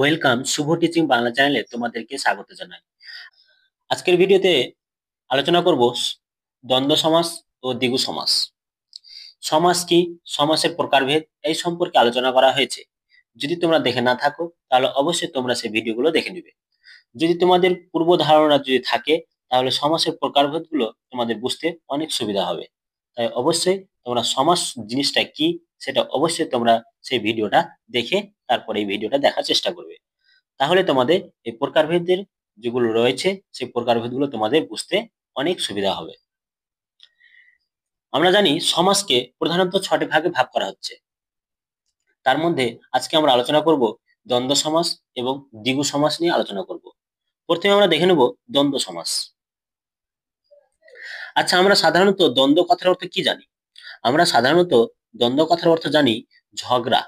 Welcome শুভ teaching Bangla চ্যানেলে তোমাদেরকে স্বাগত জানাই। আজকের ভিডিওতে আলোচনা করব দ্বন্দ্ব সমাস ও দ্বিগু সমাস। সমাস কি, সমাসের প্রকারভেদ এই সম্পর্কে আলোচনা করা হয়েছে। যদি তোমরা দেখে না থাকো তাহলে অবশ্যই তোমরা সেই ভিডিওগুলো দেখে নিবে। যদি তোমাদের পূর্ব ধারণা যদি থাকে তাহলে সমাসের প্রকারভেদগুলো তোমাদের বুঝতে অনেক সুবিধা হবে। তাই অবশ্যই তোমরা সমাস জিনিসটা কি সেটা অবশ্যই তোমরা সেই ভিডিওটা দেখে তারপরে এই ভিডিওটা দেখার চেষ্টা করবে। তাহলে তোমাদের এই প্রকারভেদের যেগুলো রয়েছে সেই প্রকারভেদগুলো তোমাদের বুঝতে অনেক সুবিধা হবে। আমরা জানি সমাজকে প্রধানত 6টি ভাগে ভাগ করা হচ্ছে। তার মধ্যে আজকে আমরা আলোচনা করব দ্বন্দ্ব সমাস এবং দ্বিগু সমাস নিয়ে আলোচনা করব। প্রথমে আমরা দেখে নেব দ্বন্দ্ব সমাস। আচ্ছা, আমরা সাধারণত দ্বন্দ্ব কথার অর্থ কি জানি? আমরা সাধারণত দ্বন্দ্ব কথার অর্থ জানি ঝগড়া।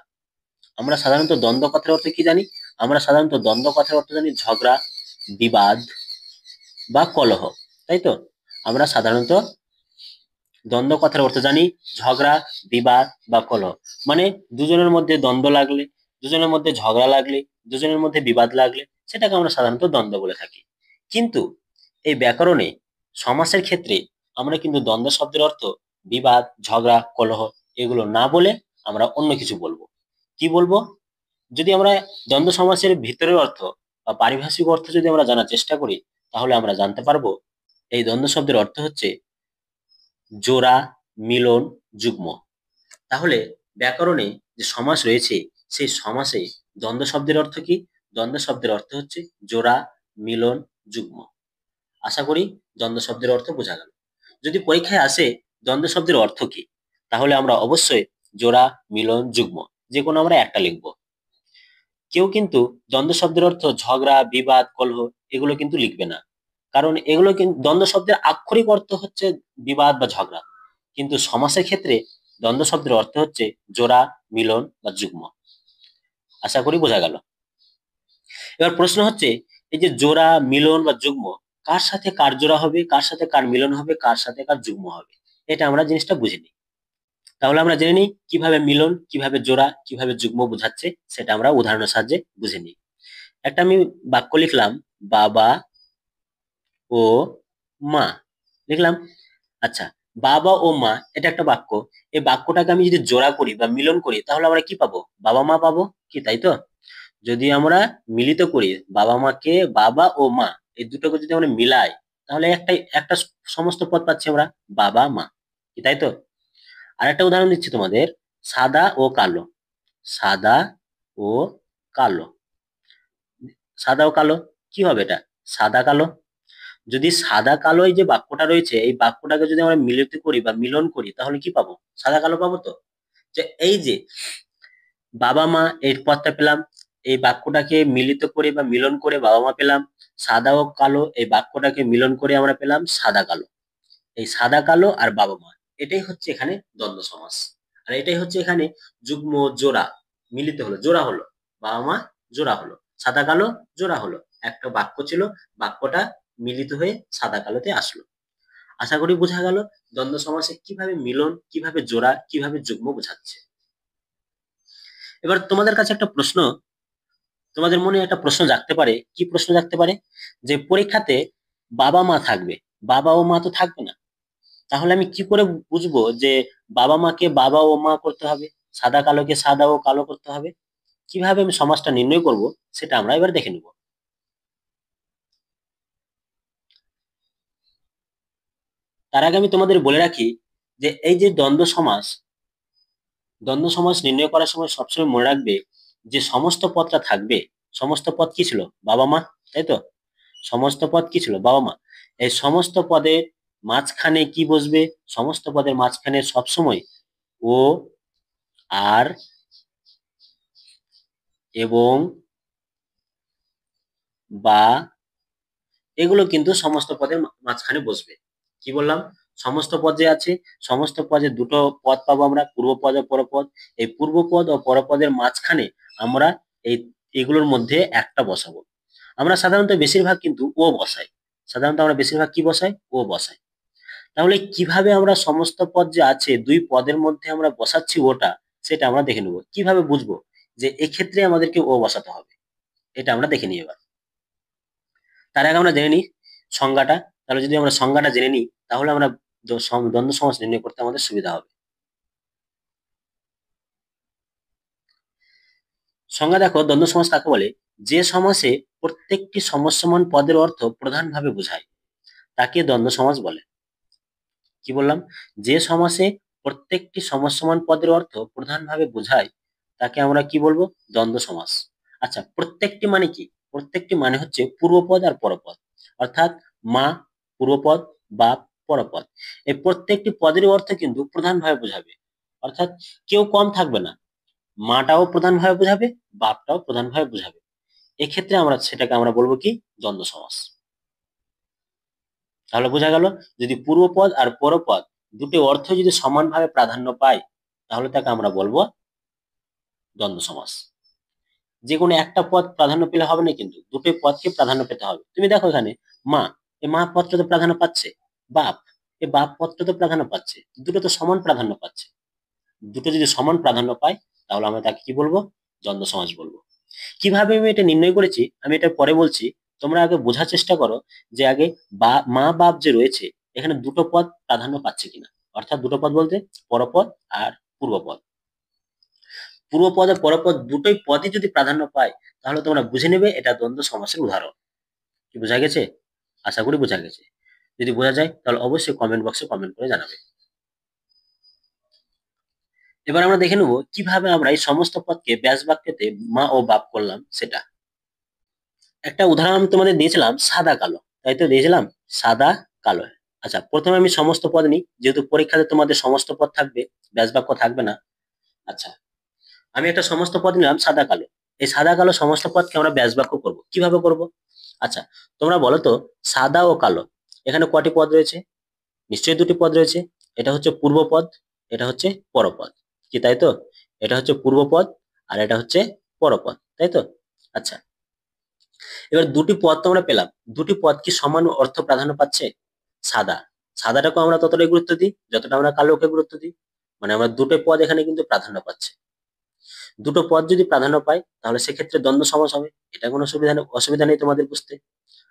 আমরা সাধারণত দ্বন্দ্ব কথার অর্থ কি জানি? আমরা সাধারণত দ্বন্দ্ব কথার অর্থ জানি ঝগড়া, বিবাদ বা কলহ, তাই তো? আমরা সাধারণত দ্বন্দ্ব কথার অর্থ জানি ঝগড়া, বিবাদ বা কলহ। মানে দুজনের মধ্যে দ্বন্দ্ব লাগলে, দুজনের মধ্যে ঝগড়া লাগলে, দুজনের মধ্যে বিবাদ লাগলে সেটাকে আমরা সাধারণত দ্বন্দ্ব বলে থাকি। কিন্তু এই ব্যাকরণে সমাসের ক্ষেত্রে আমরা কিন্তু দ্বন্দ্ব শব্দের অর্থ বিবাদ, ঝগড়া, কলহ এগুলো না বলে আমরা অন্য কিছু বলবো। কি বলবো? যদি আমরা দ্বন্দ্ব সমাসের ভিতরের অর্থ বা পারিভাষিক অর্থ যদি আমরা জানার চেষ্টা করি তাহলে আমরা জানতে পারবো এই দ্বন্দ্ব শব্দের অর্থ হচ্ছে জোড়া, মিলন, যুগ্ম। তাহলে ব্যাকরণে যে সমাস রয়েছে সেই সমাসে দ্বন্দ্ব শব্দের অর্থ কি? দ্বন্দ্ব শব্দের অর্থ হচ্ছে জোড়া, মিলন, যুগ্ম। আশা করি দ্বন্দ্ব শব্দের অর্থ বোঝা গেল। যদি পরীক্ষায় আসে দ্বন্দ্ব শব্দের অর্থ কি, তাহলে আমরা অবশ্যই জোড়া, মিলন, যুগ্ম যে কোনো আমরা একটা লিখবো। কেউ কিন্তু দ্বন্দ্ব শব্দের অর্থ ঝগড়া, বিবাদ, কলহ এগুলো কিন্তু লিখবে না। কারণ এগুলো কিন্তু দ্বন্দ্ব শব্দের আক্ষরিক অর্থ হচ্ছে বিবাদ বা ঝগড়া, কিন্তু সমাসের ক্ষেত্রে দ্বন্দ্ব শব্দের অর্থ হচ্ছে জোড়া, মিলন বা যুগ্ম। আশা করি বোঝা গেল। এবার প্রশ্ন হচ্ছে এই যে জোড়া, মিলন বা যুগ্ম কার সাথে কার জোড়া হবে, কার সাথে কার মিলন হবে, কার সাথে কার যুগ্ম হবে, এটা আমরা জিনিসটা বুঝে নিই। তাহলে আমরা জেনে নিই কিভাবে মিলন, কিভাবে জোড়া, কিভাবে যুগ্ম বোঝাচ্ছে সেটা আমরা উদাহরণের সাহায্যে বুঝে নিই। একটা আমি বাক্য লিখলাম, বাবা ও মা লিখলাম। আচ্ছা, বাবা ও মা এটা একটা বাক্য। এই বাক্যটাকে আমি যদি জোড়া করি বা মিলন করি তাহলে আমরা কি পাবো? বাবা মা পাবো, কি তাই তো? যদি আমরা মিলিত করি বাবা মাকে, বাবা ও মা এই দুটোকে যদি আমরা মিলাই তাহলে একটা একটা সমস্ত পদ পাচ্ছি আমরা, বাবা মা, কি তাই তো? আর একটা উদাহরণ দিচ্ছি তোমাদের, সাদা ও কালো। সাদা ও কালো, সাদা ও কালো কি হবে? এটা সাদা কালো। যদি সাদা কালো এই যে বাক্যটা রয়েছে এই বাক্যটাকে যদি আমরা মিলিত করি বা মিলন করি তাহলে কি পাবো? সাদা কালো পাবো তো। যে এই যে বাবা মা এই পদটা পেলাম, এই বাক্যটাকে মিলিত করে বা মিলন করে বাবা মা পেলাম। সাদা ও কালো এই বাক্যটাকে মিলন করে আমরা পেলাম সাদা কালো। এই সাদা কালো আর বাবা মা এটাই হচ্ছে এখানে দ্বন্দ্ব সমাস। আর এটাই হচ্ছে এখানে যুগ্ম, জোড়া মিলিত হলো, জোড়া হলো, বাবা মা জোড়া হলো, সাদা কালো জোড়া হলো। একটা বাক্য ছিল, বাক্যটা মিলিত হয়ে সাদা কালোতে আসলো। আশা করি বোঝা গেল দ্বন্দ্ব সমাসে কিভাবে মিলন, কিভাবে জোড়া, কিভাবে যুগ্ম বোঝাচ্ছে। এবার তোমাদের কাছে একটা প্রশ্ন, তোমাদের মনে একটা প্রশ্ন জাগতে পারে। কি প্রশ্ন জাগতে পারে? যে পরীক্ষাতে বাবা মা থাকবে, বাবা ও মা তো থাকবে না, তাহলে আমি কি করে বুঝবো যে বাবা মাকে বাবা ও মা করতে হবে, সাদা কালোকে সাদা ও কালো করতে হবে? কিভাবে আমি সমাজটা নির্ণয় করব সেটা আমরা এবার দেখে নিব। তার আগে আমি তোমাদের বলে রাখি যে এই যে দ্বন্দ্ব সমাস, দ্বন্দ্ব সমাস নির্ণয় করার সময় সবসময় মনে রাখবে যে সমস্ত পদটা থাকবে। সমস্ত পদ কি ছিল? বাবা মা, তাই তো? সমস্ত পদ কি ছিল? বাবা মা। এই সমস্ত পদের মাঝখানে কি বসবে? সমস্ত পদের মাঝখানে সবসময় ও, আর, এবং, বা এগুলো কিন্তু সমস্ত পদের মাঝখানে বসবে। কি বললাম? সমস্ত পদ যে আছে, সমস্ত পদে দুটো পদ পাবো আমরা, পূর্ব পদ ও পরপদ। এই পূর্ব পদ ও পরপদের মাঝখানে আমরা এই এগুলোর মধ্যে একটা বসাবো। আমরা সাধারণত বেশিরভাগ কিন্তু ও বসাই। সাধারণত আমরা বেশিরভাগ কি বসাই? ও বসাই। তাহলে কিভাবে আমরা সমস্ত পদ যে আছে দুই পদের মধ্যে আমরা বসাচ্ছি ওটা, সেটা আমরা দেখে নেবো। কিভাবে বুঝবো যে এক্ষেত্রে আমাদেরকে ও বসাতে হবে? এটা আমরা দেখে নিই এবার। তার আগে আমরা জেনে নিই সংজ্ঞাটা। তাহলে যদি আমরা সংজ্ঞাটা জেনে নিই তাহলে আমরা দ্বন্দ্ব সমাস নির্ণয় করতে আমাদের সুবিধা হবে। সংজ্ঞা দেখো, দ্বন্দ্ব সমাস কাকে বলে? যে সমাসে প্রত্যেকটি সমসমান পদের অর্থ প্রধানভাবে বোঝায় তাকে দ্বন্দ্ব সমাস বলে। কি বললাম? যে সমাসে প্রত্যেকটি সমসমান পদের অর্থ প্রধানভাবে বোঝায় তাকে আমরা কি বলবো? দ্বন্দ্ব সমাস। আচ্ছা, প্রত্যেকটি মানে কি? প্রত্যেকটি মানে হচ্ছে পূর্বপদ আর পরপদ, অর্থাৎ মা পূর্বপদ, বাপ পরপদ। এই প্রত্যেকটি পদেরই অর্থ কিন্তু প্রধানভাবে বোঝাবে, অর্থাৎ কেউ কম থাকবে না। মাটাও প্রধানভাবে বোঝাবে, বাপটাও প্রধানভাবে বোঝাবে। এক্ষেত্রে সেটাকে আমরা বলবো কি? দ্বন্দ্ব সমাস। তাহলে বোঝা গেল, যদি পূর্বপদ আর পরপদ দুটি অর্থ যদি সমানভাবে প্রাধান্য পায় তাহলে তাকে আমরা বলবো দ্বন্দ্ব সমাস। যে কোনো একটা পদ প্রাধান্য পেলে হবে না, কিন্তু দুটো পদকে প্রাধান্য পেতে হবে। তুমি দেখো এখানে মা, এই মা পদটা তো প্রাধান্য পাচ্ছে। বাপ, এই বাপ পদটা তো প্রাধান্য পাচ্ছে। দুটো তো সমান প্রাধান্য পাচ্ছে। দুটো যদি সমান প্রাধান্য পায় তাহলে আমরা তাকে কি বলবো? দ্বন্দ্ব সমাস বলবো। কিভাবে আমি এটা নির্ণয় করেছি আমি এটা পরে বলছি। তোমরা আগে বোঝার চেষ্টা করো যে আগে মা বাপ যে রয়েছে এখানে দুটো পদ প্রাধান্য পাচ্ছে কিনা। অর্থাৎ দুটো পদ বলতে পরপদ আর পূর্বপদ। পূর্বপদ আর পরপদ দুটোই পদই যদি প্রাধান্য পায় তাহলে তোমরা বুঝে নেবে এটা দ্বন্দ্ব সমাসের উদাহরণ। কি বোঝা গেছে? আশা করি বোঝা গেছে। যদি বোঝা যায় তাহলে অবশ্যই কমেন্ট বক্সে কমেন্ট করে জানাবে। এবার আমরা দেখে নেব কিভাবে আমরা এই সমস্ত পদকে ব্যাস বাক্যতে মা ও বাপ করলাম সেটা। একটা উদাহরণ আমি তোমাদের দিয়েছিলাম সাদা কালো, তাই তো দিয়েছিলাম সাদা কালো। আচ্ছা, প্রথমে আমি সমস্ত পদ নিই, যেহেতু পরীক্ষাতে তোমাদের সমস্ত পদ থাকবে, ব্যাস বাক্য থাকবে না। আচ্ছা, আমি একটা সমস্ত পদ নিলাম সাদা কালো। এই সাদা কালো সমস্ত পদকে আমরা ব্যাস বাক্য করবো। কিভাবে করব? আচ্ছা, তোমরা বলো তো, সাদা ও কালো এখানে কটি পদ রয়েছে? নিশ্চয়ই দুটি পদ রয়েছে। এটা হচ্ছে পূর্বপদ, এটা হচ্ছে পরপদ। কি তাই তো? এটা হচ্ছে পূর্বপদ আর এটা হচ্ছে পরপদ, তাই তো? আচ্ছা, এবার দুটি পদ তো আমরা পেলাম। দুটি পদ কি সমান অর্থ প্রাধান্য পাচ্ছে? সাদা, সাদাটাকে আমরা ততটাই গুরুত্ব দিই যতটা আমরা কালোকে গুরুত্ব দিই। মানে আমরা দুটো পদ এখানে কিন্তু প্রাধান্য পাচ্ছে। দুটো পদ যদি প্রাধান্য পায় তাহলে সেক্ষেত্রে দ্বন্দ্ব সমাস হবে। এটা কোনো অসুবিধা নেই তোমাদের বুঝতে।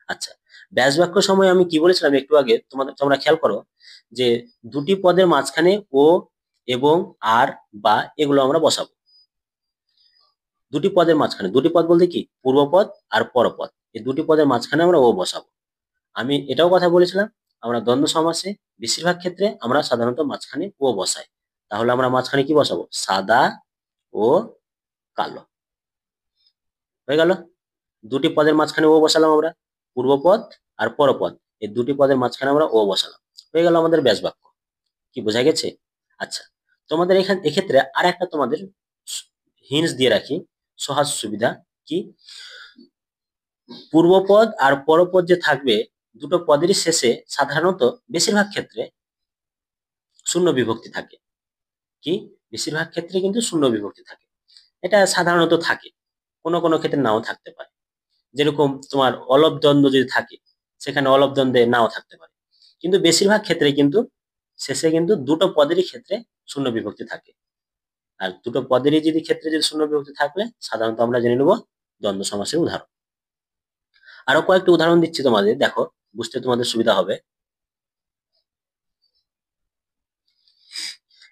আচ্ছা, ব্যাস বাক্য সময় আমি কি বলেছিলাম একটু আগে, তোমরা খেয়াল করো যে দুটি পদের মাঝখানে ও এবং আর বা এগুলো আমরা বসাবো। দুটি পদের মাঝখানে, দুটি পদ বলতে কি? পূর্বপদ আর পরপদ। এই দুটি পদের মাঝখানে আমরা ও বসাবো। আমি এটাও কথা বলেছিলাম, আমরা দ্বন্দ্ব সমাসে বেশিরভাগ ক্ষেত্রে আমরা সাধারণত মাঝখানে ও বসাই। তাহলে আমরা মাঝখানে কি বসাবো? সাদা ও কালো। হয়ে গেল। দুটি পদের মাঝখানে ও বসালাম আমরা, পূর্বপদ আর পরপদ, এই দুটি পদের মাঝখানে আমরা ও বসালাম। হয়ে গেল আমাদের ব্যাস বাক্য। কি বোঝা গেছে? আচ্ছা, তোমাদের এক্ষেত্রে আর একটা তোমাদের হিন্টস দিয়ে রাখি, সহজ সুবিধা। কি? পূর্বপদ আর পরপদ যে থাকবে দুটো পদেরই শেষে সাধারণত বেশিরভাগ ক্ষেত্রে শূন্য বিভক্তি থাকে। কি? বেশিরভাগ ক্ষেত্রে কিন্তু শূন্য বিভক্তি থাকে। এটা সাধারণত থাকে, কোনো কোনো ক্ষেত্রে নাও থাকতে পারে। যেরকম তোমার অলব দ্বন্দ্ব যদি থাকে সেখানে অলব দ্বন্দ্বে নাও থাকতে পারে, কিন্তু বেশিরভাগ ক্ষেত্রে কিন্তু শেষে কিন্তু দুটো পদেরই ক্ষেত্রে শূন্য বিভক্তি থাকে। আর দুটো পদেরই যদি ক্ষেত্রে যদি শূন্য বিভক্তি থাকলে সাধারণত আমরা জেনে নেব দ্বন্দ্ব সমাসের উদাহরণ। আরো কয়েকটি উদাহরণ দিচ্ছি তোমাদের, দেখো বুঝতে তোমাদের সুবিধা হবে।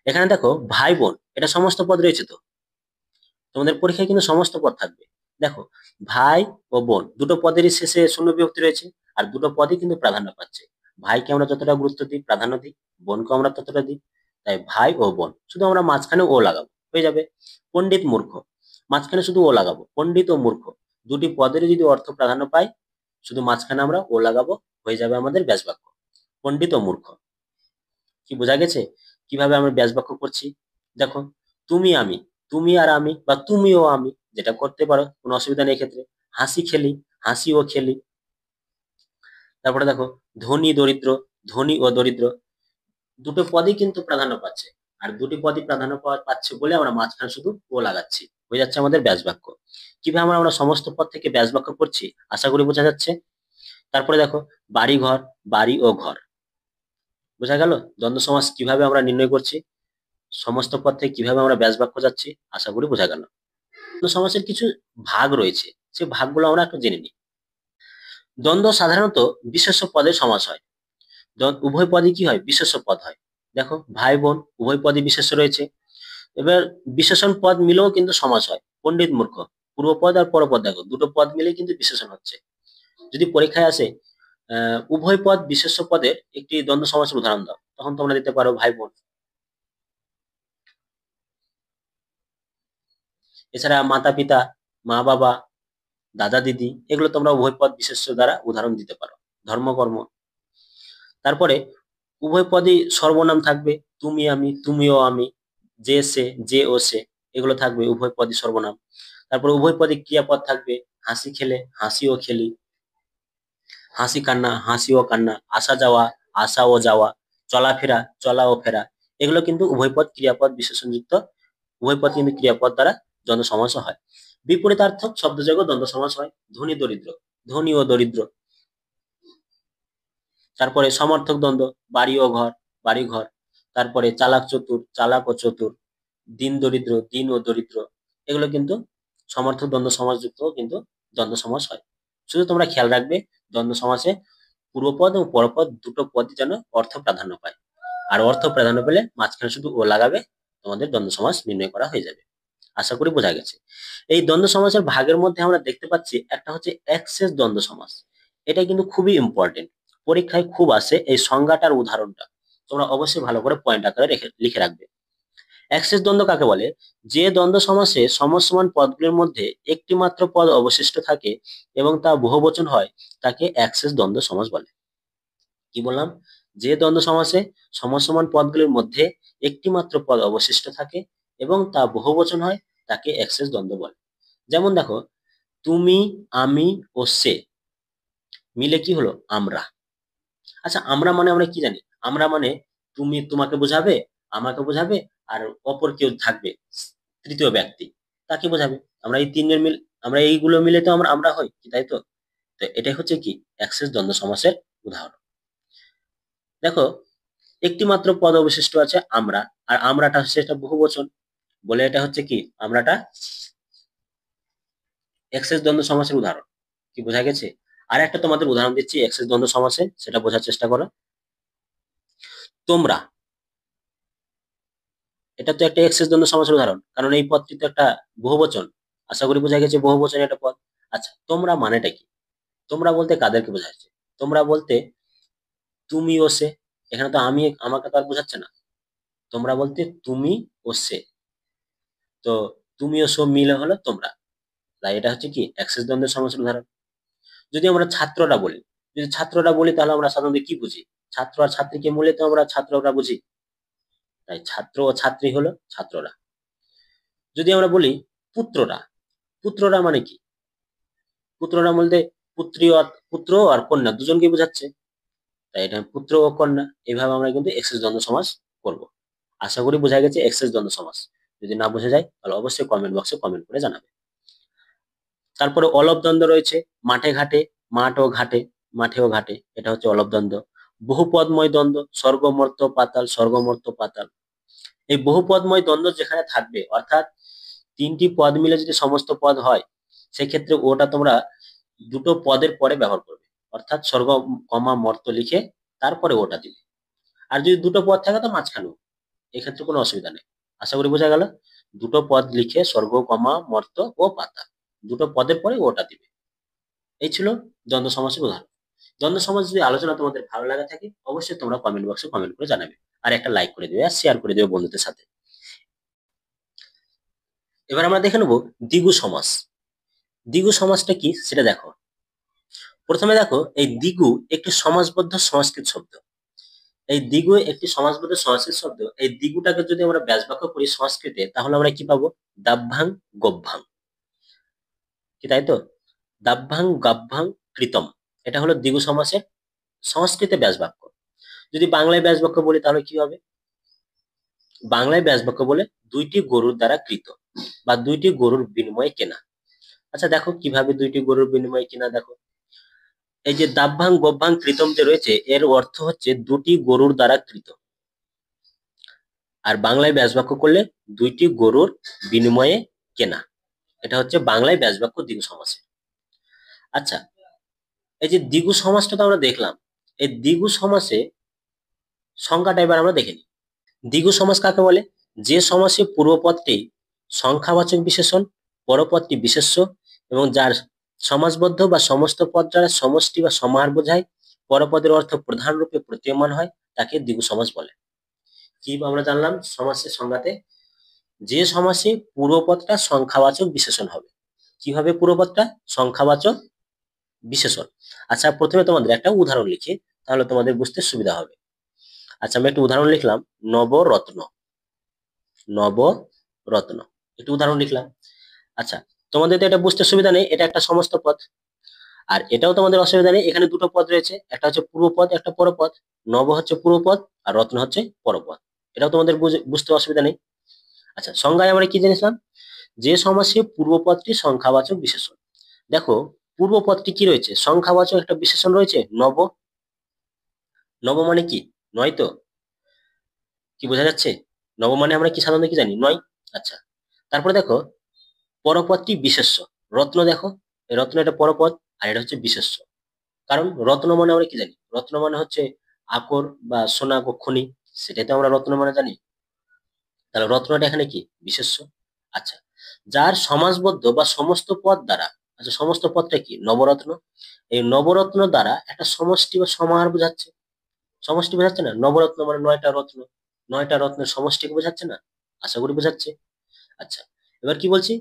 এখানে দেখো ভাই বোন, এটা সমস্ত পদ রয়েছে তো। তোমাদের পরীক্ষায় কিন্তু সমস্ত পদ থাকবে। দেখো, ভাই ও বোন দুটো পদেরই শেষে শূন্য বিভক্তি রয়েছে আর দুটো পদই কিন্তু প্রাধান্য পাচ্ছে। ভাইকে আমরা যতটা গুরুত্ব দিই, প্রাধান্য দিই, বোনকে আমরা ততটা দিই। তাই ভাই ও বোন, শুধু আমরা মাঝখানে ও লাগাবো, হয়ে যাবে। পণ্ডিত মূর্খ, মাঝখানে শুধু ও লাগাবো। পণ্ডিত ও মূর্খ দুটি পদেরই যদি অর্থ প্রাধান্য পায় শুধু মাঝখানে আমরা ও লাগাবো, হয়ে যাবে আমাদের ব্যাস বাক্য পণ্ডিত ও মূর্খ। কি বোঝা গেছে কিভাবে আমরা ব্যাস বাক্য করছি? দেখো, তুমি আমি, তুমি আর আমি বা তুমি ও আমি, যেটা করতে পারো, কোনো অসুবিধা নেই ক্ষেত্রে। হাসি খেলি, হাসি ও খেলি। তারপরে দেখো ধনী দরিদ্র, ধনী ও দরিদ্র দুটো পদই কিন্তু প্রাধান্য পাচ্ছে। আর দুটি পদই প্রাধান্য পাচ্ছে বলে আমরা মাঝখানে শুধু ও লাগাচ্ছি, হয়ে যাচ্ছে আমাদের ব্যাস বাক্য। কিভাবে আমরা আমরা সমস্ত পদ থেকে ব্যাস বাক্য করছি আশা করি বোঝা যাচ্ছে। তারপরে দেখো বাড়ি ঘর, বাড়ি ও ঘর। বোঝা গেল দ্বন্দ্ব সমাস কিভাবে আমরা নির্ণয় করছি, সমস্ত পদ থেকে কিভাবে আমরা ব্যাস বাক্য যাচ্ছি, আশা করি বোঝা গেল। সমাসের কিছু ভাগ রয়েছে, সেই ভাগগুলো আমরা একটু জেনে নিই। দ্বন্দ্ব সাধারণত বিশেষ্য পদে সমাস হয়। উভয় পদই কি হয়? বিশেষ্য পদ হয়। দেখো, ভাই বোন উভয় পদই বিশেষ্য রয়েছে। এবার বিশেষণ পদ মিলেও কিন্তু সমাস হয়। পণ্ডিত মূর্খ, পূর্বপদ আর পরপদ দেখো দুটো পদ মিলে কিন্তু বিশেষণ হচ্ছে। যদি পরীক্ষায় আসে উভয় পদ বিশেষ্য পদের একটি দ্বন্দ্ব সমাসের উদাহরণ দাও, তখন তোমরা দিতে পারো ভাই বোন। এছাড়া মাতা পিতা, মা বাবা, দাদা দিদি, এগুলো তোমরা উভয় পদ বিশেষ্য দ্বারা উদাহরণ দিতে পারো। ধর্ম কর্ম। তারপরে উভয় পদই সর্বনাম থাকবে। তুমি আমি, তুমিও আমি, যে সে, যে ও সে, এগুলো থাকবে উভয় পদই সর্বনাম। তারপর উভয় পদে ক্রিয়াপদ থাকবে। হাসি খেলে, হাসিও খেলি, হাসি কান্না, হাসিও কান্না, আসা যাওয়া, আসা ও যাওয়া, চলাফেরা, চলা ও ফেরা, এগুলো কিন্তু উভয় পদ ক্রিয়াপদ বিশেষণযুক্ত। উভয় পদ কিন্তু ক্রিয়াপদ দ্বারা দ্বন্দ্ব সমাস হয়। বিপরীতার্থক শব্দযোগ দ্বন্দ্ব সমাস হয়। ধনী দরিদ্র, ধনী ও দরিদ্র। তারপরে সমর্থক দ্বন্দ্ব, বাড়ি ও ঘর, বাড়ি ঘর। তারপরে চালাক চতুর, চালাক ও চতুর। দিন দরিদ্র, দিন ও দরিদ্র, এগুলো কিন্তু সমর্থক দ্বন্দ্ব সমাসযুক্ত কিন্তু দ্বন্দ্ব সমাস হয়। শুধু তোমরা খেয়াল রাখবে, দ্বন্দ্ব সমাসে পূর্বপদ ও পরপদ দুটো পদই যেন অর্থ প্রাধান্য পায়। আর অর্থ প্রাধান্য পেলে মাঝখানে শুধু ও লাগাবে, তোমাদের দ্বন্দ্ব সমাস নির্ণয় করা হয়ে যাবে। আশা করি বোঝা গেছে। এই দ্বন্দ্ব সমাসের ভাগের মধ্যে আমরা দেখতে পাচ্ছি একটা হচ্ছে এক্সেস দ্বন্দ্ব সমাস। এটা কিন্তু খুবই ইম্পর্টেন্ট, পরীক্ষায় খুব আসে এই সংজ্ঞাটার উদাহরণটা। তোমরা অবশ্যই ভালো করে পয়েন্ট আকারে লিখে রাখবে। এক্সেস দ্বন্দ্ব কাকে বলে? যে দ্বন্দ্ব সমাসে সমসমান পদগুলির মধ্যে একটি মাত্র পদ অবশিষ্ট থাকে এবং তা বহুবচন হয়, তাকে এক্সেস দ্বন্দ্ব সমাস বলে। কি বললাম? যে দ্বন্দ্ব সমাসে সমসমান পদগুলির মধ্যে একটি মাত্র পদ অবশিষ্ট থাকে এবং তা বহুবচন হয়, তাকে এক্সেস দ্বন্দ্ব বলে। যেমন দেখো, তুমি, আমি ও সে মিলে কি হলো? আমরা। আচ্ছা, আমরা মানে আমরা কি জানি? আমরা মানে তুমি তোমাকে বোঝাবে, আমাকে বোঝাবে, আর অপর কেউ থাকবে, তৃতীয় ব্যক্তি, তাকে বোঝাবে। আমরা এই তিনজন মিল, আমরা এইগুলো মিলে তো আমরা আমরা হই কি, তাই তো? তো এটাই হচ্ছে কি এক্সেস দ্বন্দ্ব সমাসের উদাহরণ। দেখো, একটি মাত্র পদ অবশিষ্ট আছে আমরা, আর আমরাটা হচ্ছে একটা বহুবচন, বলে এটা হচ্ছে কি আমরাটা এক্সেস দ্বন্দ্ব সমাসের উদাহরণ। কি বোঝা গেছে? আর একটা তোমাদের উদাহরণ দিচ্ছি এক্সেস দ্বন্দ্ব সমাসে, সেটা বোঝার চেষ্টা করো। তোমরা, এটা তো একটা এক্সেস দ্বন্দ্ব সমাসের উদাহরণ, কারণ এই পদটি তো একটা বহুবচন। আশা করি বোঝা গেছে বহুবচন একটা পদ। আচ্ছা, তোমরা মানেটা কি? তোমরা বলতে কাদেরকে বোঝাচ্ছে? তোমরা বলতে তুমি ও সে। এখানে তো আমি আমাকে তো আর বোঝাচ্ছে না। তোমরা বলতে তুমি ও সে। তো তুমি ও সে মিলে হলো তোমরা। তাই এটা হচ্ছে কি এক্সেস দ্বন্দ্বের সমাসের উদাহরণ। যদি আমরা ছাত্ররা বলি, যদি ছাত্ররা বলি তাহলে আমরা সাধারণত কি বুঝি? ছাত্র আর ছাত্রীকে মিলে তো আমরা ছাত্ররা বুঝি। তাই ছাত্র ও ছাত্রী হলো ছাত্ররা। যদি আমরা বলি পুত্ররা, পুত্ররা মানে কি? পুত্ররা বলতে পুত্রী আর পুত্র আর কন্যা দুজনকে বোঝাচ্ছে। তাই এটা পুত্র ও কন্যা। এইভাবে আমরা কিন্তু এক্সেস দ্বন্দ্ব সমাস করব। আশা করি বোঝা গেছে এক্সেস দ্বন্দ্ব সমাস। যদি না বোঝা যায় তাহলে অবশ্যই কমেন্ট বক্সে কমেন্ট করে জানাবে। তারপরে অলব দ্বন্দ্ব রয়েছে। মাঠে ঘাটে, মাঠ ও ঘাটে, মাঠে ও ঘাটে, এটা হচ্ছে অলব দ্বন্দ্ব। বহুপদময় দ্বন্দ্ব, স্বর্গমর্ত পাতাল, স্বর্গমর্ত পাতাল। এই বহুপদময় দ্বন্দ্ব যেখানে থাকবে, অর্থাৎ তিনটি পদ মিলে যদি সমস্ত পদ হয়, সেক্ষেত্রে ওটা তোমরা দুটো পদের পরে ব্যবহার করবে। অর্থাৎ স্বর্গ কমা মর্ত লিখে তারপরে ওটা দিবে। আর যদি দুটো পদ থাকে তো মাঝখানেও, এক্ষেত্রে কোনো অসুবিধা নেই। আশা করি বোঝা গেল। দুটো পদ লিখে স্বর্গ কমা মর্ত ও পাতা, দুটো পদের পরে ওটা দিবে। এই ছিল দ্বন্দ্ব সমাসের উদাহরণ। দ্বন্দ্ব সমাস যদি আলোচনা তোমাদের ভালো লাগা থাকে, অবশ্যই তোমরা কমেন্ট বক্সে কমেন্ট করে জানাবে। আর একটা লাইক করে দেবে আর শেয়ার করে দেবে বন্ধুদের সাথে। এবার আমরা দেখে নেবো দ্বিগু সমাস। দ্বিগু সমাসটা কি সেটা দেখো। প্রথমে দেখো, এই দ্বিগু একটি সমাসবদ্ধ সংস্কৃত শব্দ। এই দ্বিগু একটি সমাসবদ্ধ সংস্কৃত শব্দ। এই দ্বিগুটাকে যদি আমরা ব্যাসবাক্য করি সংস্কৃতে, তাহলে আমরা কি পাবো? দাভ্যাং গভ্যাং, কি তাই তো? দাভ্যাং গাভ্যাং কৃতম, এটা হলো দ্বিগু সমাসের সংস্কৃতে ব্যাসবাক্য। যদি বাংলায় ব্যাসবাক্য বলি তাহলে কি হবে? বাংলায় ব্যাসবাক্য বলে দুইটি গরুর দ্বারা কৃত বা দুইটি গরুর বিনিময়ে কেনা। আচ্ছা দেখো কিভাবে দুইটি গরুর বিনিময়ে কেনা, দেখো এই যে দাভ্যাং গভ্যাং কৃতম যে রয়েছে, এর অর্থ হচ্ছে দুটি গরুর দ্বারা কৃত। আর বাংলায় ব্যাসবাক্য করলে দুইটি গরুর বিনিময়ে কেনা। এটা হচ্ছে বাংলায় ব্যাসবাক্য দ্বিগু সমাসে। আচ্ছা, এই যে দ্বিগু সমাসটা তো আমরা দেখলাম, এই দ্বিগু সমাসে সংজ্ঞাটা এবার আমরা দেখে নিই। দ্বিগু সমাস কাকে বলে? যে সমাসে পূর্বপদটি সংখ্যাবাচক বিশেষণ, পরপদটি বিশেষ্য এবং যার সমাসবদ্ধ বা সমস্ত পদ দ্বারা সমষ্টি বা সমাহার বোঝায়, পরপদের অর্থ প্রধান রূপে প্রতীয়মান হয়, তাকে দ্বিগু সমাস বলে। কি আমরা জানলাম সমাসের সংজ্ঞাতে? যে সমাসে পূর্বপদটা সংখ্যাবাচক বিশেষণ হবে। কি হবে পূর্বপদটা? সংখ্যাবাচক বিশেষণ। আচ্ছা, প্রথমে তোমাদের একটা উদাহরণ লিখি, তাহলে তোমাদের বুঝতে সুবিধা হবে। আচ্ছা, আমি একটা উদাহরণ লিখলাম, নবরত্ন। নবরত্ন একটু উদাহরণ লিখলাম। আচ্ছা, তোমাদের তো এটা বুঝতে সুবিধা নেই, এটা একটা সমস্ত পদ। আর এটাও তোমাদের অসুবিধা নেই, এখানে দুটো পদ রয়েছে, একটা হচ্ছে পূর্বপদ, একটা পরপদ। নব হচ্ছে পূর্বপদ আর রত্ন হচ্ছে পরপদ। এটাও তোমাদের বুঝতে অসুবিধা নেই। আচ্ছা, সংজ্ঞায় আমরা কি জেনেছিলাম? যে সমাসে পূর্বপদটি সংখ্যাবাচক বিশেষণ। দেখো, পূর্বপদটি কি রয়েছে? সংখ্যাবাচক একটা বিশেষণ রয়েছে, নব। নব মানে কি? নয় তো? কি বোঝা যাচ্ছে? নব মানে আমরা কি সাধারণত কি জানি? নয়। আচ্ছা, তারপরে দেখো, পরপদটি বিশেষ্য। রত্ন দেখো, এই রত্ন এটা পরপদ আর এটা হচ্ছে বিশেষ্য। কারণ রত্ন মানে আমরা কি জানি? রত্ন মানে হচ্ছে আকর বা সোনা খনি, সেটাই তো আমরা রত্ন মানে জানি। তাহলে রত্নটা এখানে কি? বিশেষ্য। আচ্ছা, যার সমাসবদ্ধ বা সমস্ত পদ দ্বারা, আচ্ছা সমস্ত পদটা কি? নবরত্ন। এই নবরত্ন দ্বারা একটা সমষ্টি বা সমাহার বোঝাচ্ছে। সমষ্টি বোঝাচ্ছে না? নবরত্ন মানে নয়টা রত্ন, নয়টা রত্নের সমষ্টিকে বোঝাচ্ছে না? আশা করি বোঝাচ্ছে। আচ্ছা, এবার কি বলছি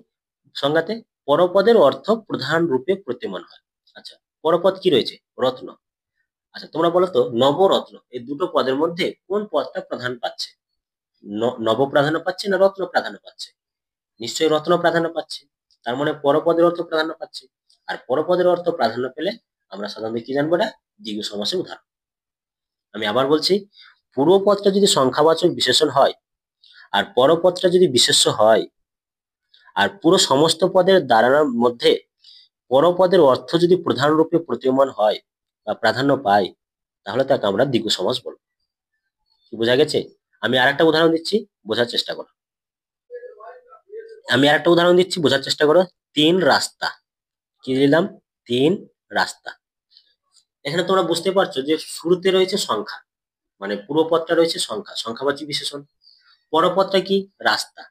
সংজ্ঞাতে? পরপদের অর্থ প্রধান রূপে প্রতীয়মান হয়। আচ্ছা, পরপদ কি রয়েছে? রত্ন। আচ্ছা, তোমরা বলো তো, নবরত্ন এই দুটো পদের মধ্যে কোন পদটা প্রাধান্য পাচ্ছে? নব প্রাধান্য পাচ্ছে না রত্ন প্রাধান্য পাচ্ছে? নিশ্চয়ই রত্ন প্রাধান্য পাচ্ছে। তার মানে পরপদের অর্থ প্রাধান্য পাচ্ছে। আর পরপদের অর্থ প্রাধান্য পেলে আমরা সাধারণত কি জানবো? না, দ্বিগু সমাসের উদাহরণ। আমি আবার বলছি, পূর্বপদটা যদি সংখ্যাবাচক বিশেষণ হয় আর পরপদটা যদি বিশেষ্য হয়, আর পুরো সমস্ত পদের দাঁড়ানোর মধ্যে পরপদের অর্থ যদি প্রধান রূপে প্রতীয়মান হয় বা প্রাধান্য পায়, তাহলে তাকে আমরা দ্বিগু সমাস বলবো। কি বোঝা গেছে? আমি আরেকটা উদাহরণ দিচ্ছি, বোঝার চেষ্টা করো। বোঝার চেষ্টা করো। তিন রাস্তা। কি দিলাম? তিন রাস্তা। এখানে তোমরা বুঝতে পারছো যে শুরুতে রয়েছে সংখ্যা, মানে পুরো পদটা রয়েছে সংখ্যা, সংখ্যাবাচী বিশেষণ। পরপদটা কি? রাস্তা।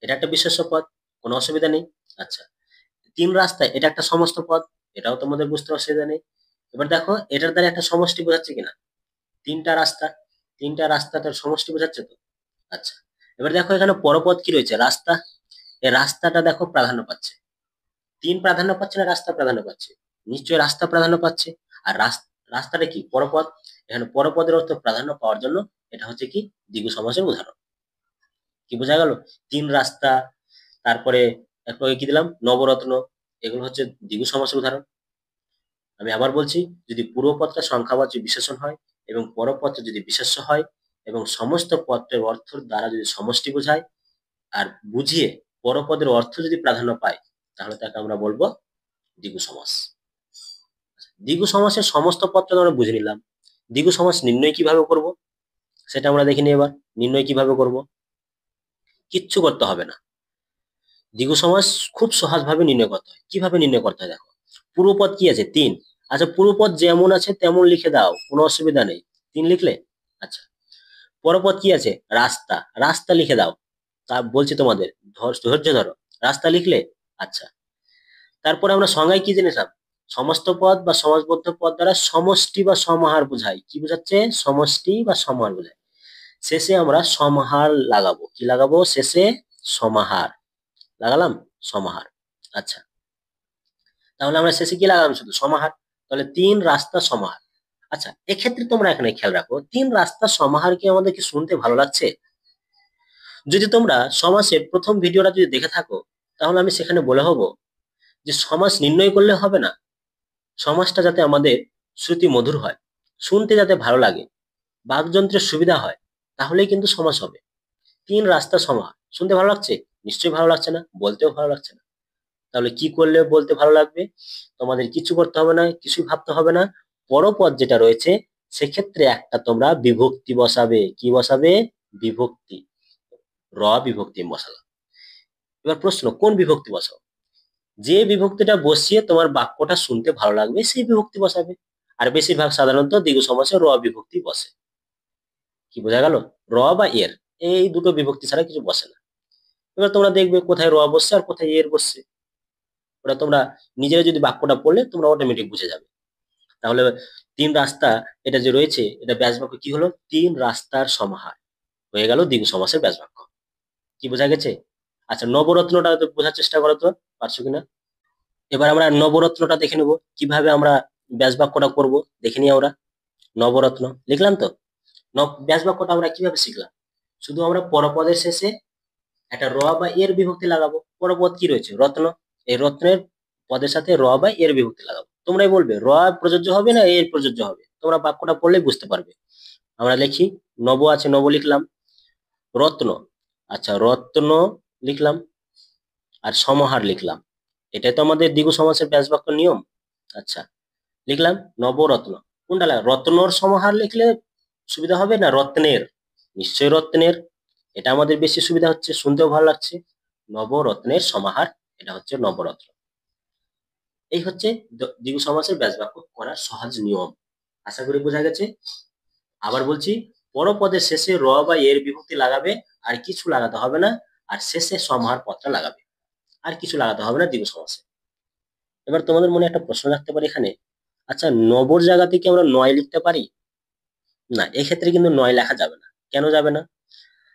এটা একটা বিশেষ্য পদ, কোনো অসুবিধা নেই। আচ্ছা, তিন রাস্তা এটা একটা সমস্ত পদ, এটাও তোমাদের বুঝতে অসুবিধা নেই। এবার দেখো, এটার দ্বারা একটা সমষ্টি বোঝাচ্ছে কিনা? তিনটা রাস্তা, তিনটা রাস্তা তার সমষ্টি বোঝাচ্ছে তো। আচ্ছা, এবার দেখো এখানে পরপদ কি রয়েছে? রাস্তা। এই রাস্তাটা দেখো প্রাধান্য পাচ্ছে। তিন প্রাধান্য পাচ্ছে না রাস্তা প্রাধান্য পাচ্ছে? নিশ্চয়ই রাস্তা প্রাধান্য পাচ্ছে। আর রাস্তাটা কি? পরপদ। এখানে পরপদের অর্থ প্রাধান্য পাওয়ার জন্য এটা হচ্ছে কি? দ্বিগু সমাসের উদাহরণ। কি বোঝা গেল? তিন রাস্তা, তারপরে একটু আগে কি দিলাম? নবরত্ন। এগুলো হচ্ছে দ্বিগু সমাসের উদাহরণ। আমি আবার বলছি, যদি পূর্বপদটা সংখ্যাবাচক বিশেষণ হয় এবং পরপদটা যদি বিশেষ্য হয় এবং সমস্ত পদের অর্থ দ্বারা যদি সমষ্টি বোঝায় আর বুঝিয়ে পরপদের অর্থ যদি প্রাধান্য পায়, তাহলে তাকে আমরা বলবো দ্বিগু সমাস। দ্বিগু সমাসের সমস্ত পদটা আমরা বুঝে নিলাম। দ্বিগু সমাস নির্ণয় কিভাবে করব সেটা আমরা দেখে নিই। এবার নির্ণয় কিভাবে করব? কিচ্ছু করতে হবে না। দ্বিগু সমাস খুব সহজভাবে নির্ণয় করতে হয়। কিভাবে নির্ণয় করতে হয় দেখো, পূর্বপদ কি আছে? তিন। আচ্ছা, পূর্বপদ যেমন আছে তেমন লিখে দাও, কোনো অসুবিধা নেই। তিন লিখলে। আচ্ছা, পরপদ কি আছে? রাস্তা। রাস্তা লিখে দাও। তা বলছি তোমাদের, ধৈর্য ধরো। রাস্তা লিখলে। আচ্ছা, তারপরে আমরা সংজ্ঞায় কি জেনেছিলাম? সমস্ত পদ বা সমাসবদ্ধ পদ দ্বারা সমষ্টি বা সমাহার বোঝায়। কি বোঝাচ্ছে? সমষ্টি বা সমাহার বোঝায়। শেষে আমরা সমাহার লাগাবো। কি লাগাবো? শেষে সমাহার লাগালাম। সমাহার। আচ্ছা, তাহলে আমরা শেষে কি লাগালাম? শুধু সমাহার। তাহলে তিন রাস্তা সমাহার। আচ্ছা, এক্ষেত্রে তোমরা এখানে খেয়াল রাখো, তিন রাস্তা সমাহার কি আমাদের কি শুনতে ভালো লাগছে? যদি তোমরা সমাসের প্রথম ভিডিওটা যদি দেখে থাকো, তাহলে আমি সেখানে বলে হবো যে সমাস নির্ণয় করলে হবে না, সমাসটা যাতে আমাদের শ্রুতি মধুর হয়, শুনতে যাতে ভালো লাগে, বাকযন্ত্রের সুবিধা হয়, তাহলেই কিন্তু সমাস হবে। তিন রাস্তা সমাহার শুনতে ভালো লাগছে? নিশ্চয়ই ভালো লাগছে না, বলতেও ভালো লাগছে না। তাহলে কি করলে বলতে ভালো লাগবে? তোমাদের কিছু করতে হবে না, কিছুই ভাবতে হবে না। পরপদ যেটা রয়েছে সেক্ষেত্রে একটা তোমরা বিভক্তি বসাবে। কি বসাবে? বিভক্তি। র বিভক্তি বসালাম। এবার প্রশ্ন, কোন বিভক্তি বসাও? যে বিভক্তিটা বসিয়ে তোমার বাক্যটা শুনতে ভালো লাগবে সেই বিভক্তি বসাবে। আর বেশিরভাগ সাধারণত দ্বিগু সমাসে র বিভক্তি বসে। কি বোঝা গেল? র বা এর, এই দুটো বিভক্তি ছাড়া কিছু বসে না। এবার তোমরা দেখবে কোথায় র বসছে আর কোথায় এর বসছে, ওটা তোমরা নিজেরা যদি বাক্যটা পড়লে তোমরা অটোমেটিক বুঝে যাবে। তাহলে তিন রাস্তা, এটা যে রয়েছে এটা ব্যাস বাক্য কি হলো? তিন রাস্তার সমাহার হয়ে গেল দ্বিগু সমাসের ব্যাস বাক্য। কি বোঝা গেছে? আচ্ছা, নবরত্নটা তো বোঝার চেষ্টা করো তো, পারছো কিনা। এবার আমরা নবরত্নটা দেখে নেব, কিভাবে আমরা ব্যাস বাক্যটা করবো দেখে নিই আমরা। নবরত্ন লিখলাম তো। ব্যাস বাক্যটা আমরা কিভাবে শিখলাম? শুধু আমরা পরপদের শেষে একটা র বা এর বিভক্তি লাগাবো। পরপদ কি রয়েছে? রত্ন। এই রত্নের পদের সাথে র বা এর বিভক্তি লাগাবো। তোমরাই বলবে র প্রযোজ্য হবে না এর প্রযোজ্য হবে, তোমরা বাক্যটা পড়লেই বুঝতে পারবে। আমরা লিখি, নব আছে, নব লিখলাম। রত্ন, আচ্ছা রত্ন লিখলাম। আর সমাহার লিখলাম। এটাই তো আমাদের দ্বিগু সমাসের ব্যাস বাক্য নিয়ম। আচ্ছা, লিখলাম নবরত্ন। কোনটা লাগা? রত্নর সমাহার লিখলে সুবিধা হবে না রত্নের? নিশ্চয়ই রত্নের। এটা আমাদের বেশি সুবিধা হচ্ছে, শুনতেও ভালো লাগছে। নবরত্নের সমাহার, এটা হচ্ছে নবরত্ন। এই হচ্ছে দ্বিগু সমাসের ব্যাস বাক্য করার সহজ নিয়ম। আশা করি বোঝা গেছে। আবার বলছি, পরপদের শেষে র বা এর বিভক্তি লাগাবে, আর কিছু লাগাতে হবে না। আর শেষে সমাহার পদটা লাগাবে, আর কিছু লাগাতে হবে না দ্বিগু সমাসে। এবার তোমাদের মনে একটা প্রশ্ন রাখতে পারে এখানে, আচ্ছা নবর জায়গাতে কি আমরা নয় লিখতে পারি? না, এক্ষেত্রে কিন্তু নয় লেখা যাবে না। কেন যাবে না?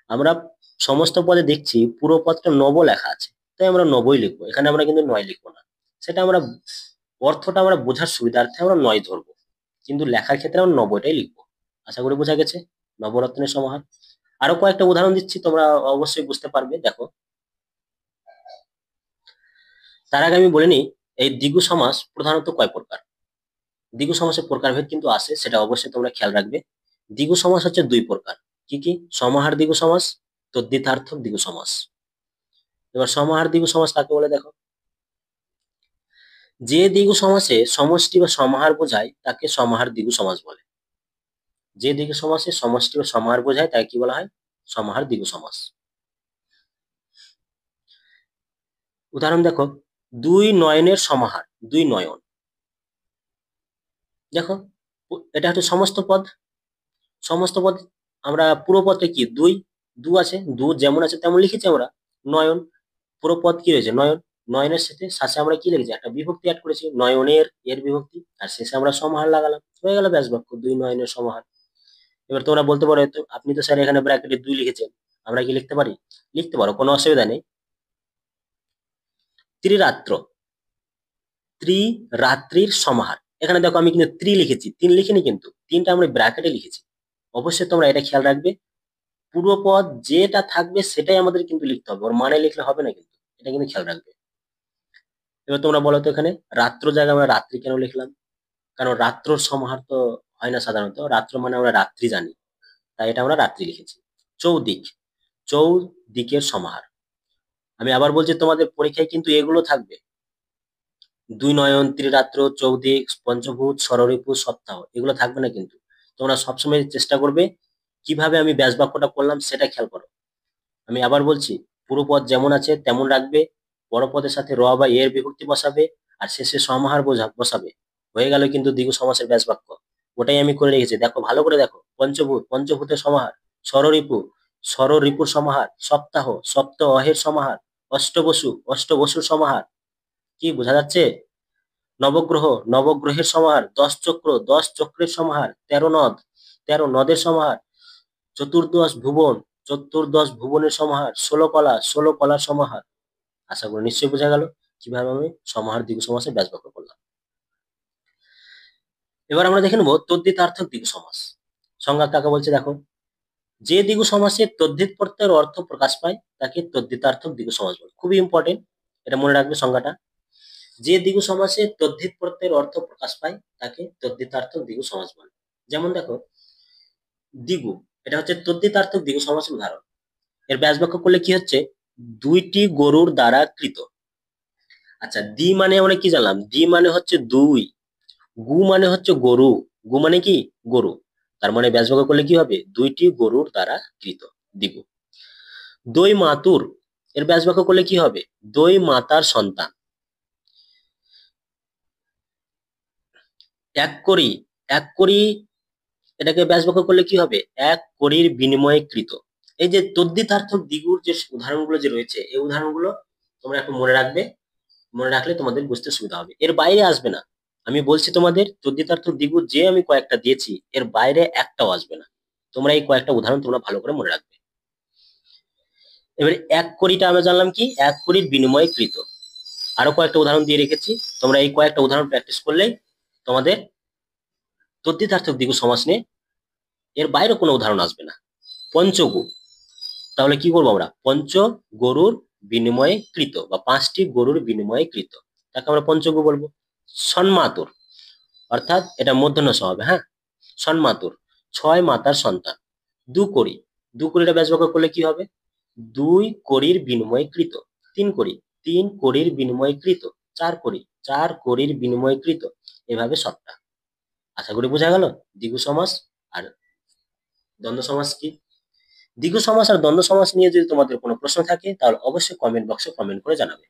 আমরা সমস্ত পদে দেখছি পুরো পদটা নব লেখা আছে, তাই আমরা নবই লিখবো, এখানে আমরা কিন্তু নয় লিখবো না। সেটা আমরা অর্থটা আমরা বোঝার সুবিধার্থে আমরা নয় ধরবো, কিন্তু লেখার ক্ষেত্রে আমরা নবটাই লিখবো। আশা করি বোঝা গেছে। নবরত্নের সমাহার। আরো কয়েকটা উদাহরণ দিচ্ছি, তোমরা অবশ্যই বুঝতে পারবে। দেখো, তার আগে আমি বলে নিই, এই দ্বিগু সমাস প্রধানত কয় প্রকার। দ্বিগু সমাসের প্রকারভেদ কিন্তু আছে, সেটা অবশ্যই তোমরা খেয়াল রাখবে। দ্বিগু সমাস হচ্ছে দুই প্রকার। কি কি? সমাহার দ্বিগু সমাস, তদ্বিতার্থক দ্বিগু সমাস। এবার সমাহার দ্বিগু সমাস কাকে বলে দেখো। যে দ্বিগু সমাসে সমষ্টি বা সমাহার বোঝায় তাকে সমাহার দ্বিগু সমাস বলে। যে দ্বিগু সমাসে সমষ্টি বা সমাহার বোঝায় তাকে কি বলা হয়? সমাহার দ্বিগু সমাস। উদাহরণ দেখো, দুই নয়নের সমাহার, দুই নয়ন। দেখো, এটা হচ্ছে সমস্ত পদ। সমস্ত পদ, আমরা পুরো পদটা কি? দুই, দু আছে, দু যেমন আছে তেমন লিখেছি আমরা। নয়ন, পুরো পদ কি রয়েছে? নয়ন। নয়নের সাথে শেষে আমরা কি লিখেছি? একটা বিভক্তি অ্যাড করেছি, নয়নের এর বিভক্তি, আর শেষে আমরা সমাহার লাগালাম, হয়ে গেল ব্যাস বাক্য দুই নয়নের সমাহার। এবার তোমরা বলতে পারো, তো আপনি তো স্যার এখানে ব্র্যাকেটে দুই লিখেছেন, আমরা কি লিখতে পারি? লিখতে পারো, কোনো অসুবিধা নেই। ত্রিরাত্র, ত্রিরাত্রির সমাহার। এখানে দেখো আমি কিন্তু ত্রি লিখেছি, তিন লিখিনি, কিন্তু তিনটা আমরা ব্র্যাকেটে লিখেছি। অবশ্যই তোমরা এটা খেয়াল রাখবে, পূর্ব পদ যেটা থাকবে সেটাই আমাদের কিন্তু লিখতে হবে, ওর মানে লিখলে হবে না কিন্তু, এটা কিন্তু খেয়াল রাখবে। এবার তোমরা বলো তো, এখানে রাত্র জায়গায় আমরা রাত্রি কেন লিখলাম? কারণ রাত্রর সমাহার তো হয় না সাধারণত, রাত্র মানে আমরা রাত্রি জানি, তাই এটা আমরা রাত্রি লিখেছি। চৌদিক, চৌদিকের সমাহার। আমি আবার বলছি, তোমাদের পরীক্ষায় কিন্তু এগুলো থাকবে, দুই নয়ন, ত্রিরাত্র, চৌদিক, পঞ্চভূত, ষড়রিপু, সপ্তাহ, এগুলো থাকবে না কিন্তু। তোমরা সবসময় চেষ্টা করবে কিভাবে আমি ব্যাস বাক্যটা করলাম সেটা খেয়াল করো। আমি আবার বলছি, পুরো পদ যেমন আছে তেমন রাখবে, বড় পদের সাথে র বা এর বিভক্তি বসাবে, আর শেষে সমাহার বসাবে, হয়ে গেল কিন্তু দ্বিগু সমাসের ব্যাস বাক্য। ওটাই আমি করে রেখেছি, দেখো ভালো করে দেখো। পঞ্চভূত, পঞ্চভূতের সমাহার। ষড়রিপু, ষড়রিপুর সমাহার। সপ্তাহ, সপ্তাহের সমাহার। অষ্টবসু, অষ্টবসুর সমাহার। কি বোঝা যাচ্ছে? নবগ্রহ, নবগ্রহের সমাহার। 10 চক্র, 10 চক্রের সমাহার। 13 নদ, 13 নদের সমাহার। চতুর্দশ ভুবন, চতুর্দশ ভুবনের সমাহার। 16 কলা, 16 কলার সমাহার। আশা করি নিশ্চয়ই বোঝা গেল কিভাবে আমি সমাহার দ্বিগু সমাসে ব্যাস বাক্য করলাম। এবার আমরা দেখে নেবো তদ্ধিতার্থক দ্বিগু সমাস। সংজ্ঞা কাকে বলছে দেখো, যে দ্বিগু সমাসে তদ্ধিত প্রত্যয়ের অর্থ প্রকাশ পায় তাকে তদ্ধিতার্থক দ্বিগু সমাস বলে। খুবই ইম্পর্টেন্ট, এটা মনে রাখবে সংজ্ঞাটা। যে দ্বিগু সমাসে তদ্ধিত প্রত্যয়ের অর্থ প্রকাশ পায় তাকে তদ্ধিতার্থক দ্বিগু সমাস বলে। যেমন দেখো, দ্বিগু, এটা হচ্ছে তদ্ধিতার্থক দ্বিগু সমাসের উদাহরণ। এর ব্যাস বাক্য করলে কি হচ্ছে? দুইটি গরুর দ্বারা কৃত। আচ্ছা, দি মানে আমরা কি জানলাম? দি মানে হচ্ছে দুই, গু মানে হচ্ছে গরু, গু মানে কি? গরু। তার মানে ব্যাস বাক্য করলে কি হবে? দুইটি গরুর দ্বারা কৃত, দ্বিগু। দই মাতুর, এর ব্যাস বাক্য করলে কি হবে? দই মাতার সন্তান। এক কড়ি, এক কড়ি, এটাকে ব্যাসবাক্য করলে কি হবে? এক কড়ির বিনিময়ে কৃত। এই যে তদ্ধিতার্থক দ্বিগুর যে উদাহরণগুলো যে রয়েছে, এই উদাহরণগুলো তোমরা একটু মনে রাখবে। মনে রাখলে তোমাদের বুঝতে সুবিধা হবে, এর বাইরে আসবে না। আমি বলছি তোমাদের তদ্ধিতার্থক দ্বিগু যে আমি কয়েকটা দিয়েছি, এর বাইরে একটাও আসবে না। তোমরা এই কয়েকটা উদাহরণ তোমরা ভালো করে মনে রাখবে। এবারে এক কোটিটা আমরা জানলাম কি? এক কোটির বিনিময়ে কৃত। আরো কয়েকটা উদাহরণ দিয়ে রেখেছি, তোমরা এই কয়েকটা উদাহরণ প্র্যাকটিস করলেই তোমাদের তদ্ধিতার্থক দ্বিগু সমাস নিয়ে এর বাইরে কোনো উদাহরণ আসবে না। পঞ্চগু, তাহলে কি করবো আমরা? পঞ্চ গরুর বিনিময়ে কৃত, বা 5টি গরুর বিনিময়ে কৃত, তাকে আমরা পঞ্চগু বলবো। সন্মাতুর, অর্থাৎ এটা মূর্ধন্য ষ হবে, হ্যাঁ। সন্মাতুর, 6 মাতার সন্তান। দু কড়ি, দু কড়িটা ব্যাসবাক্য করলে কি হবে? 2 কড়ির বিনিময়ে কৃত। 3 কড়ি, 3 কড়ির বিনিময়ে কৃত। 4 কড়ি, 4 কড়ির বিনিময়ে কৃত। এভাবে সবটা। আশা করি বোঝা গেল দ্বিগু সমাস আর দ্বন্দ্ব সমাস কি। দ্বিগু সমাস আর দ্বন্দ্ব সমাস নিয়ে যদি তোমাদের কোনো প্রশ্ন থাকে, তাহলে অবশ্যই কমেন্ট বক্সে কমেন্ট করে জানাবে।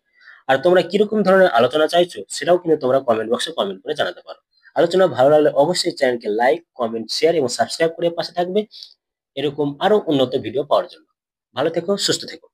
আর তোমরা কিরকম ধরনের আলোচনা চাইছো, সেটাও কিন্তু তোমরা কমেন্ট বক্সে কমেন্ট করে জানাতে পারো। আলোচনা ভালো লাগলে অবশ্যই চ্যানেলকে লাইক, কমেন্ট, শেয়ার এবং সাবস্ক্রাইব করে পাশে থাকবে এরকম আরো উন্নত ভিডিও পাওয়ার জন্য। ভালো থেকো, সুস্থ থেকো।